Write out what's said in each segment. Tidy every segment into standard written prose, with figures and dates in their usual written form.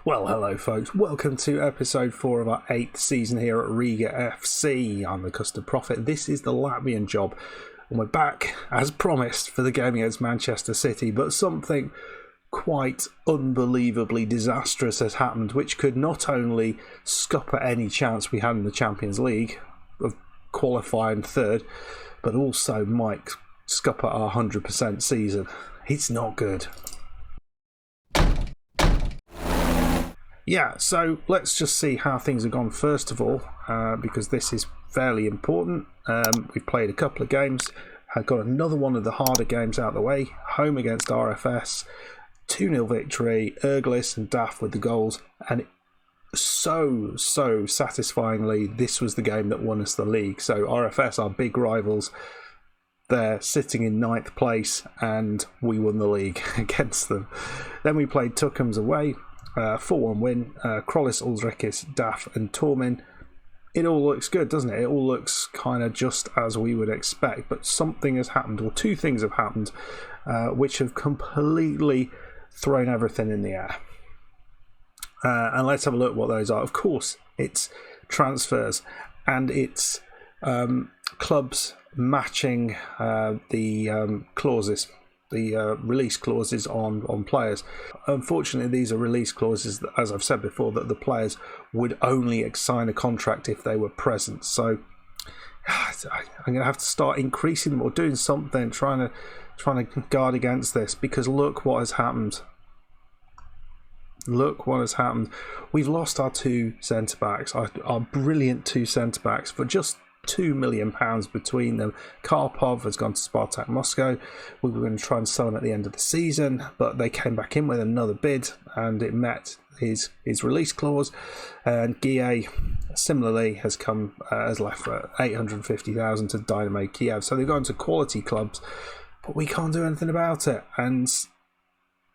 Well, hello folks, welcome to episode 4 of our 8th season here at Riga FC. I'm the Custard Prophet, this is the Latvian job, and we're back, as promised, for the game against Manchester City, but something quite unbelievably disastrous has happened, which could not only scupper any chance we had in the Champions League of qualifying third, but also might scupper our 100% season. It's not good. Yeah, so let's just see how things have gone first of all, because this is fairly important. We've played a couple of games, had got another one of the harder games out of the way, home against RFS, 2-0 victory, Erglis and Daff with the goals, and so satisfyingly, this was the game that won us the league. So RFS, our big rivals, they're sitting in 9th place, and we won the league against them. Then we played Tukums away, 4-1 win, Krollis, Ulrikis, Daff and Tormin. It all looks good, doesn't it? It all looks kind of just as we would expect, but something has happened, or two things have happened, which have completely thrown everything in the air. And let's have a look at what those are. Of course, it's transfers, and it's clubs matching the clauses, the release clauses on players. Unfortunately, these are release clauses that, as I've said before, that the players would only sign a contract if they were present. So I'm going to have to start increasing them or doing something, trying to guard against this, because look what has happened. Look what has happened. We've lost our two centre-backs, our brilliant two centre-backs, for just £2 million between them. Karpov has gone to Spartak Moscow. We were going to try and sell him at the end of the season, but they came back in with another bid and it met his release clause. And Guille similarly has left for 850,000 to Dynamo Kiev. So they've gone to quality clubs, but we can't do anything about it. And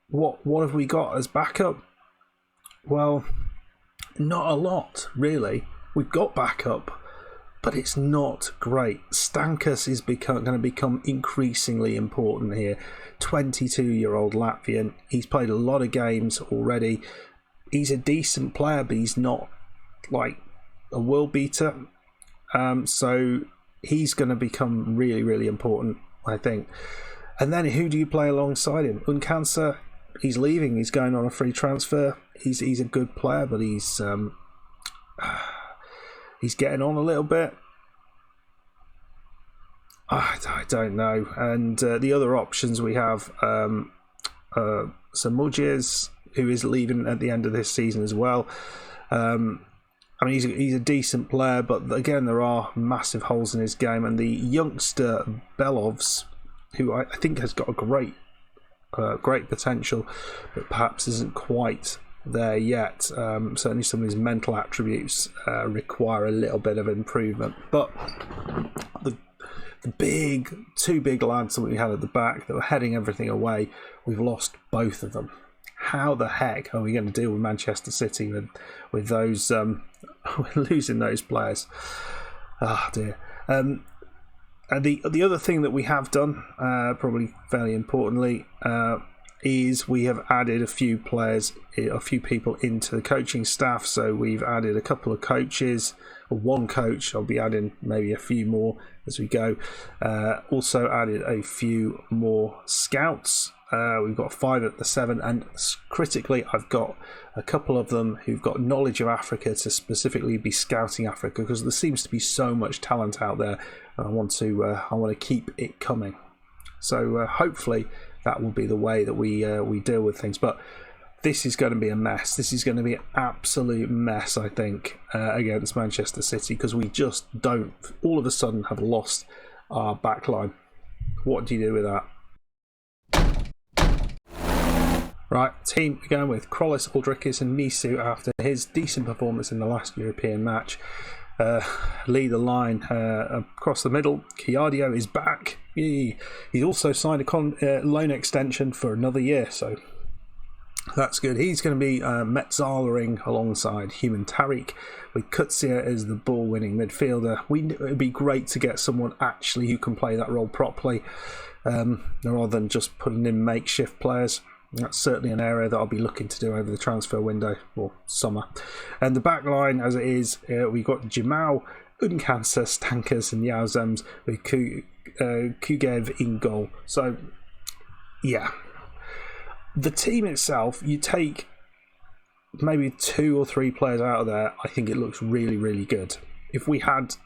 what have we got as backup? Well, not a lot really. We've got backup, but it's not great. Stankus is going to become increasingly important here. 22-year-old Latvian. He's played a lot of games already. He's a decent player, but he's not like a world beater. So he's going to become really, really important, I think. And then who do you play alongside him? Uncancer, he's leaving. He's going on a free transfer. He's a good player, but he's getting on a little bit. I don't know. And the other options we have, Samujiz, who is leaving at the end of this season as well. I mean, he's a decent player, but again, there are massive holes in his game. And the youngster Belovs, who I think has got a great potential, but perhaps isn't quite there yet. Certainly some of his mental attributes require a little bit of improvement, but the two big lads that we had at the back that were heading everything away, we've lost both of them. How the heck are we going to deal with Manchester City with those losing those players? Oh dear. And the other thing that we have done, probably fairly importantly, is we have added a few people into the coaching staff. So we've added a couple of coaches, or one coach. I'll be adding maybe a few more as we go. Also added a few more scouts. We've got 5 at the 7, and critically, I've got a couple of them who've got knowledge of Africa to specifically be scouting Africa, because there seems to be so much talent out there. And I want to keep it coming. So hopefully that will be the way that we deal with things. But this is going to be a mess. This is going to be an absolute mess, I think, against Manchester City, because we just don't all of a sudden have lost our back line. What do you do with that? Right, team, we're going with Krollis, Ulrikis and Nisu after his decent performance in the last European match. Lead the line across the middle. Kiadio is back. He's also signed a loan extension for another year, so that's good. He's going to be Metzalering alongside Human Tariq, with Kutsia as the ball-winning midfielder. It would be great to get someone actually who can play that role properly, rather than just putting in makeshift players. That's certainly an area that I'll be looking to do over the transfer window or summer. And the back line, as it is, we've got Jamal, Unkansa, Stankas, and Yaozems with Kugev in goal. So, yeah. The team itself, you take maybe 2 or 3 players out of there, I think it looks really, really good. If we had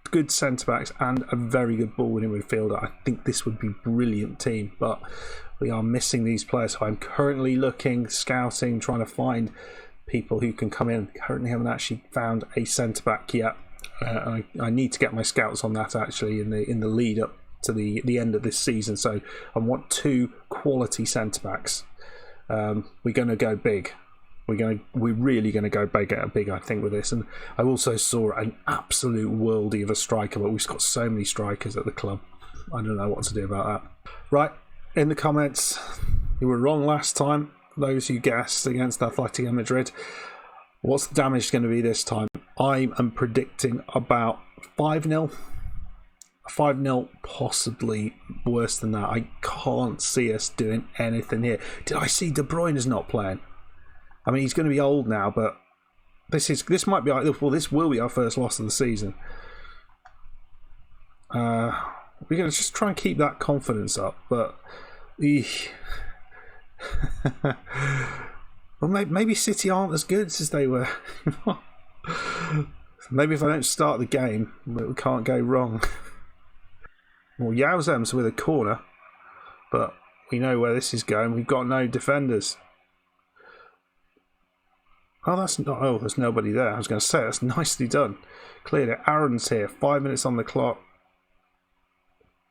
good centre-backs and a very good ball-winning midfielder, I think this would be a brilliant team. But we are missing these players. So I'm currently looking, scouting, trying to find people who can come in. Currently haven't actually found a centre-back yet. I need to get my scouts on that actually in the lead up to the end of this season. So I want 2 quality centre-backs. We're going to go big. We're really going to go big, I think, with this. And I also saw an absolute worldie of a striker, but we've got so many strikers at the club. I don't know what to do about that. Right, in the comments, you were wrong last time. Those who guessed against Atletico Madrid. What's the damage going to be this time? I am predicting about 5-0. 5-0, possibly worse than that. I can't see us doing anything here. Did I see De Bruyne is not playing? I mean, he's going to be old now, but this will be our first loss of the season. We're going to just try and keep that confidence up, but well, maybe City aren't as good as they were. Maybe if I don't start the game, we can't go wrong. Well, Yaozems with a corner, but we know where this is going. We've got no defenders. Oh, there's nobody there. I was going to say, that's nicely done. Cleared it. Aaron's here. 5 minutes on the clock.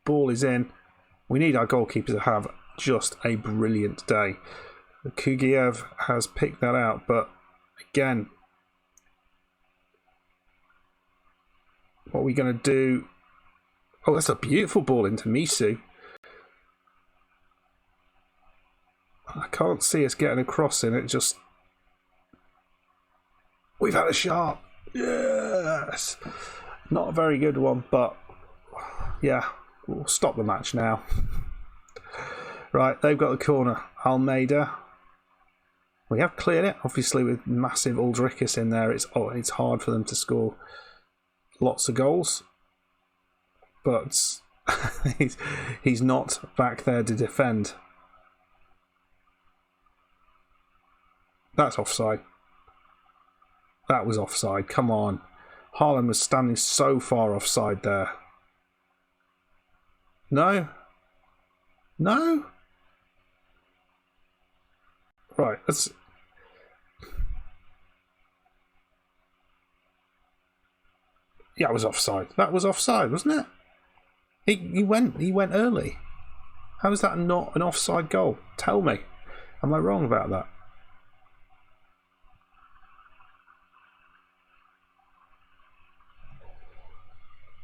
Ball is in. We need our goalkeeper to have just a brilliant day. Kugiev has picked that out, but again, what are we going to do? Oh, that's a beautiful ball into Misu. I can't see us getting across in it. Just we've had a shot. Yes. Not a very good one, but yeah, we'll stop the match now. Right, they've got the corner. Almeida. We have cleared it, obviously, with massive Uldrikis in there. It's hard for them to score lots of goals. But he's not back there to defend. That's offside. That was offside. Come on. Haaland was standing so far offside there. No? No? Right, let's... Yeah, it was offside. That was offside, wasn't it? He went early. How is that not an offside goal? Tell me. Am I wrong about that?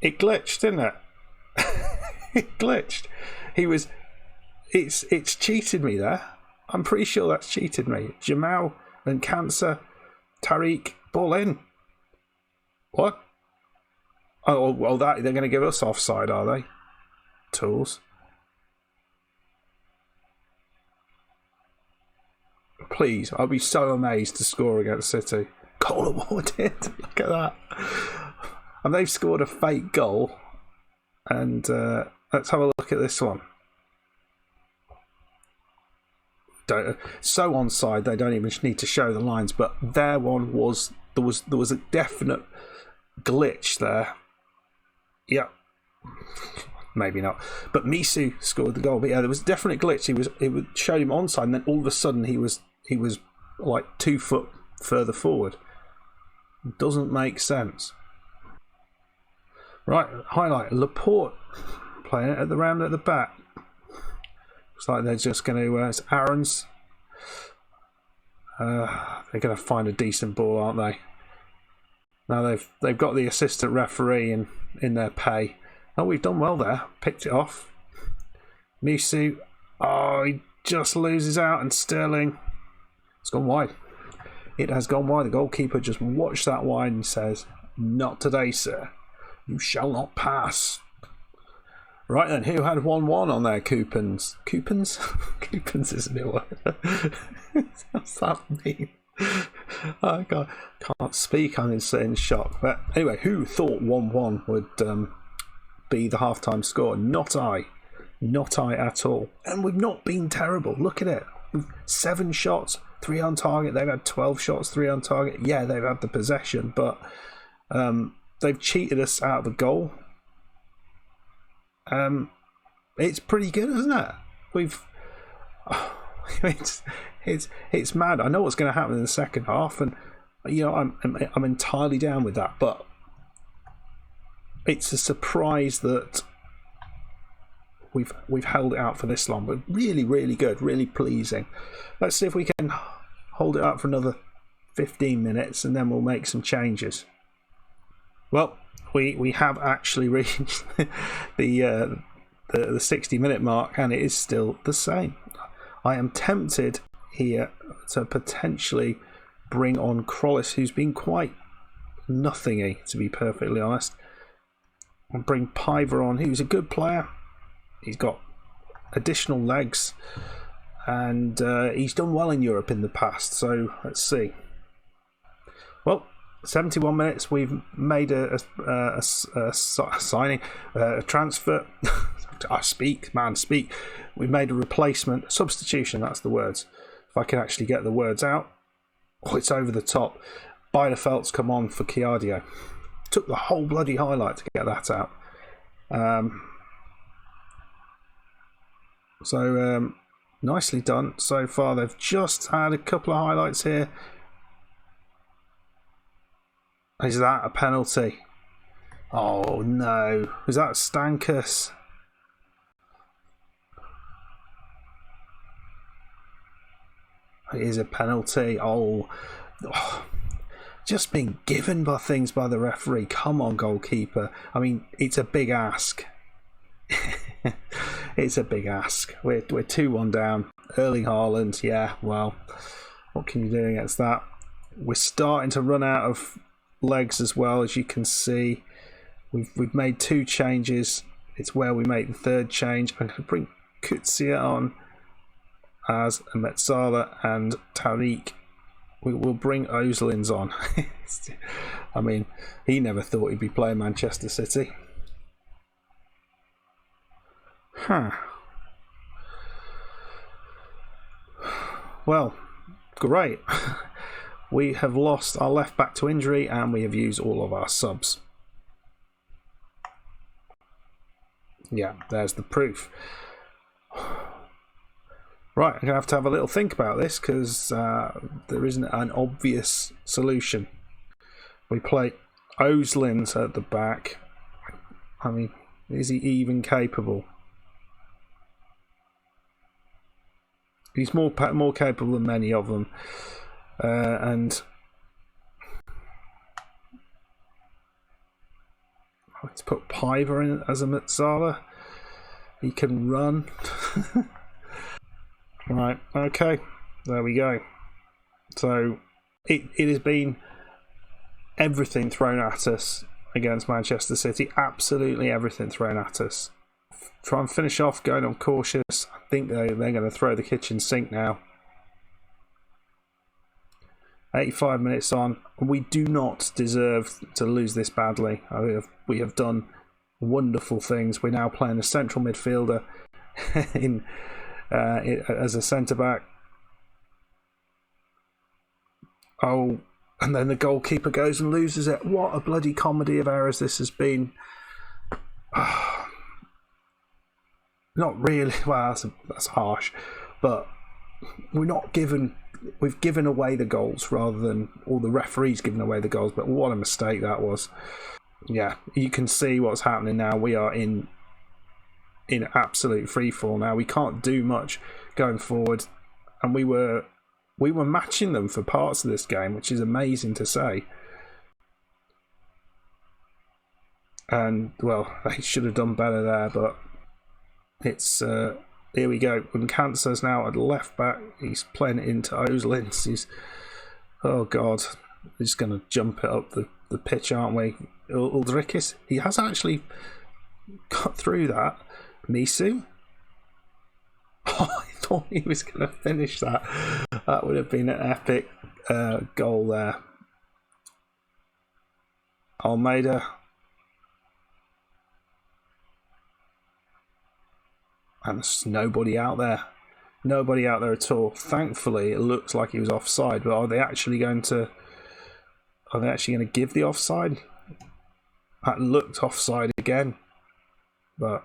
It glitched, didn't it? It glitched. It's cheated me there. I'm pretty sure that's cheated me. Jamal and Cancer, Tariq, ball in. What? Oh, well, they're going to give us offside, are they? Tools. Please, I'll be so amazed to score against City. Goal awarded. Look at that. And they've scored a fake goal. And let's have a look at this one. So onside, they don't even need to show the lines. But their one was there was a definite glitch there. Yeah, maybe not. But Misu scored the goal. But yeah, there was a definite glitch. It showed him onside, and then all of a sudden he was like 2 foot further forward. It doesn't make sense. Right, highlight Laporte playing it at the round at the back. Looks like they're just going to. It's Aaron's. They're going to find a decent ball, aren't they? Now they've got the assistant referee in their pay. Oh, we've done well there. Picked it off. Misu. Oh, he just loses out, and Sterling. It's gone wide. It has gone wide. The goalkeeper just watched that wide and says, "Not today, sir. You shall not pass." Right then, who had 1-1 on their coupons? Coupons? Coupons is a new word. What's that mean? I can't speak, I'm in shock. But anyway, who thought 1-1 would be the halftime score? Not I. Not I at all. And we've not been terrible. Look at it. 7 shots, 3 on target. They've had 12 shots, 3 on target. Yeah, they've had the possession, but they've cheated us out of the goal. It's pretty good, isn't it? It's mad. I know what's going to happen in the second half, and I'm entirely down with that. But it's a surprise that we've held it out for this long. But really, really good, really pleasing. Let's see if we can hold it up for another 15 minutes, and then we'll make some changes. Well, we have actually reached the 60-minute mark, and it is still the same. I am tempted here to potentially bring on Krollis, who's been quite nothingy, to be perfectly honest, and bring Piver on, who's a good player. He's got additional legs, and he's done well in Europe in the past, so let's see. Well, 71 minutes, we've made a signing, a transfer. Speak. We've made a replacement, substitution, that's the words. If I can actually get the words out. Oh, it's over the top. Bielefeld's come on for Chiadio. Took the whole bloody highlight to get that out. So nicely done so far. They've just had a couple of highlights here. Is that a penalty? Oh no. Was that Stankus? It is a penalty. Oh. Just being given by things by the referee. Come on, goalkeeper. I mean, it's a big ask. It's a big ask. We're 2-1 down. Erling Haaland, yeah, well, what can you do against that? We're starting to run out of legs as well, as you can see. We've made 2 changes. It's where we make the 3rd change. I'm going to bring Kutsia on as a Metzala, and Tariq. We will bring Özlins on. I mean, he never thought he'd be playing Manchester City. Well, great. We have lost our left back to injury, and we have used all of our subs. Yeah, there's the proof. Right, I'm going to have a little think about this, because there isn't an obvious solution. We play Özlins at the back. I mean, is he even capable? He's more capable than many of them. And let's put Piver in as a Metzala. He can run. Right, okay, there we go. So it has been everything thrown at us against Manchester City. Absolutely everything thrown at us. Try and finish off going on cautious. I think they're going to throw the kitchen sink now. 85 minutes on. We do not deserve to lose this badly. We have done wonderful things. We're now playing a central midfielder as a centre-back. Oh, and then the goalkeeper goes and loses it. What a bloody comedy of errors this has been. Not really. Well, that's harsh, but we've given away the goals rather than all the referees giving away the goals. But what a mistake that was. Yeah, you can see what's happening now. We are in absolute freefall now. We can't do much going forward, and we were matching them for parts of this game, which is amazing to say. And well, they should have done better there, but it's here we go. Cancer's now at left back. He's playing it into Özlins. He's, oh god, we're just going to jump it up the pitch, aren't we? Uldrikis, he has actually got through that. Misu? Oh, I thought he was going to finish that. That would have been an epic goal there. Almeida. And there's nobody out there. Nobody out there at all. Thankfully, it looks like he was offside. But are they actually going to give the offside? That looked offside again. But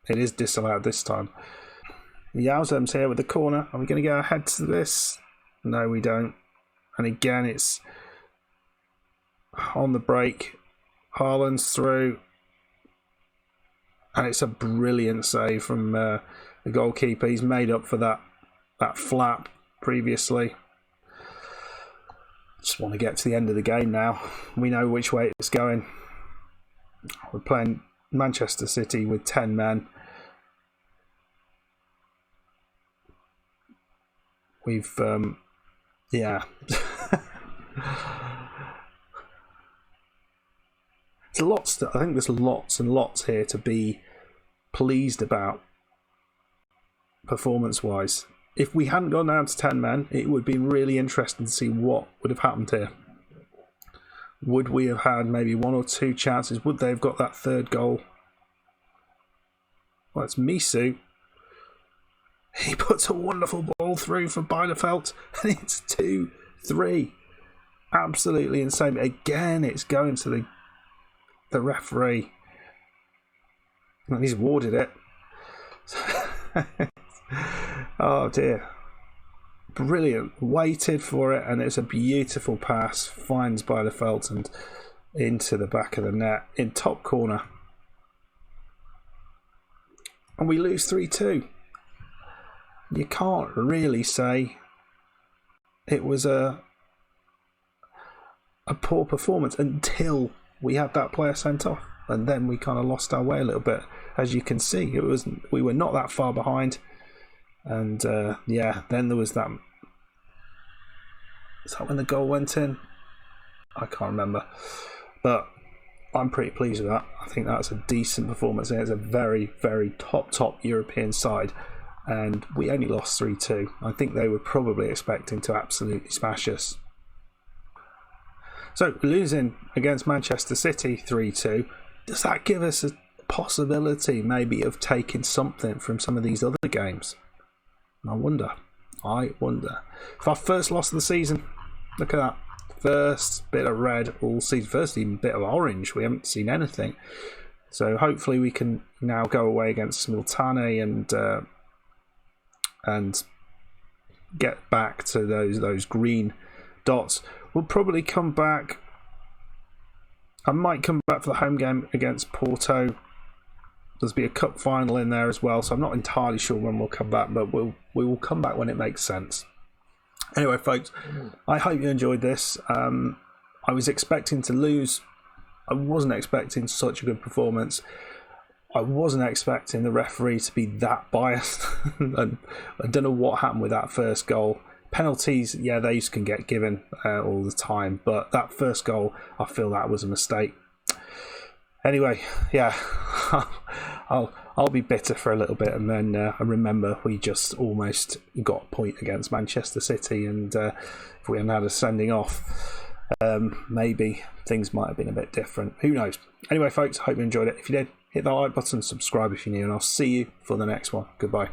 it is disallowed this time. Yauzem's here with the corner. Are we going to go ahead to this? No, we don't. And again, it's on the break. Haaland's through. And it's a brilliant save from the goalkeeper. He's made up for that flap previously. Just want to get to the end of the game now. We know which way it's going. We're playing Manchester City with 10 men. We've, yeah. I think there's lots and lots here to be pleased about, performance-wise. If we hadn't gone down to 10 men, it would be really interesting to see what would have happened here. Would we have had maybe 1 or 2 chances? Would they have got that third goal? Well, it's Misu. He puts a wonderful ball through for Bielefeld, and it's 2-3. Absolutely insane. Again, it's going to the referee. And he's awarded it. Oh dear. Brilliant. Waited for it, and it's a beautiful pass. Finds Bielefeld and into the back of the net in top corner. And we lose 3-2. You can't really say it was a poor performance until we had that player sent off, and then we kind of lost our way a little bit. As you can see, we were not that far behind, and yeah, then there was that. Is that when the goal went in? I can't remember, but I'm pretty pleased with that. I think that's a decent performance, and it's a very, very top European side. And we only lost 3-2. I think they were probably expecting to absolutely smash us. So, losing against Manchester City 3-2, does that give us a possibility maybe of taking something from some of these other games? I wonder. If our first loss of the season, look at that. First bit of red all season. First even bit of orange. We haven't seen anything. So hopefully we can now go away against Smiltane and get back to those green dots. We'll probably come back. I might come back for the home game against Porto. There's be a cup final in there as well, so I'm not entirely sure when we'll come back, but we will come back when it makes sense. Anyway, folks, I hope you enjoyed this. I was expecting to lose. I wasn't expecting such a good performance. I wasn't expecting the referee to be that biased. And I don't know what happened with that first goal. Penalties, yeah, those can get given all the time. But that first goal, I feel that was a mistake. Anyway, yeah, I'll be bitter for a little bit. And then I remember we just almost got a point against Manchester City. And if we hadn't had a sending off, maybe things might have been a bit different. Who knows? Anyway, folks, hope you enjoyed it. If you did, hit that like button, subscribe if you're new, and I'll see you for the next one. Goodbye.